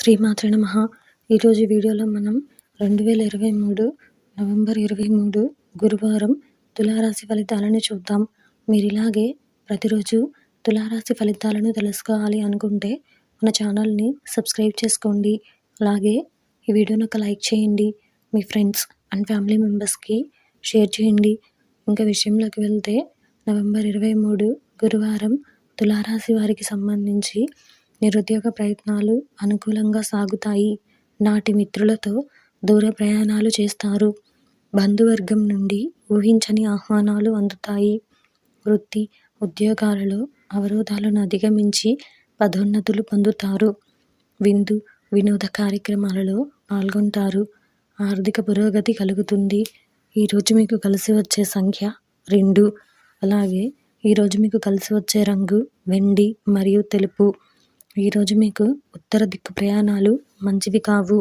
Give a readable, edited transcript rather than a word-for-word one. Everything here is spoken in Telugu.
శ్రీమాత్రే నమః. ఈరోజు వీడియోలో మనం 2023 నవంబర్ 23 గురువారం తులారాశి ఫలితాలను చూద్దాం. మీరు ఇలాగే ప్రతిరోజు తులారాశి ఫలితాలను తెలుసుకోవాలి అనుకుంటే మన ఛానల్ని సబ్స్క్రైబ్ చేసుకోండి. అలాగే ఈ వీడియోని ఒక లైక్ చేయండి. మీ ఫ్రెండ్స్ అండ్ ఫ్యామిలీ మెంబర్స్కి షేర్ చేయండి. ఇంకా విషయంలోకి వెళ్తే నవంబర్ 23 గురువారం తులారాశి వారికి సంబంధించి నిరుద్యోగ ప్రయత్నాలు అనుకూలంగా సాగుతాయి. నాటి మిత్రులతో దూర ప్రయాణాలు చేస్తారు. బంధువర్గం నుండి ఊహించని ఆహ్వానాలు అందుతాయి. వృత్తి ఉద్యోగాలలో అవరోధాలను అధిగమించి పదోన్నతులు పొందుతారు. విందు వినోద కార్యక్రమాలలో పాల్గొంటారు. ఆర్థిక పురోగతి కలుగుతుంది. ఈరోజు మీకు కలిసి వచ్చే సంఖ్య 2. అలాగే ఈరోజు మీకు కలిసి వచ్చే రంగు వెండి మరియు తెలుపు. ఈరోజు మీకు ఉత్తర దిక్కు ప్రయాణాలు మంచివి కావు.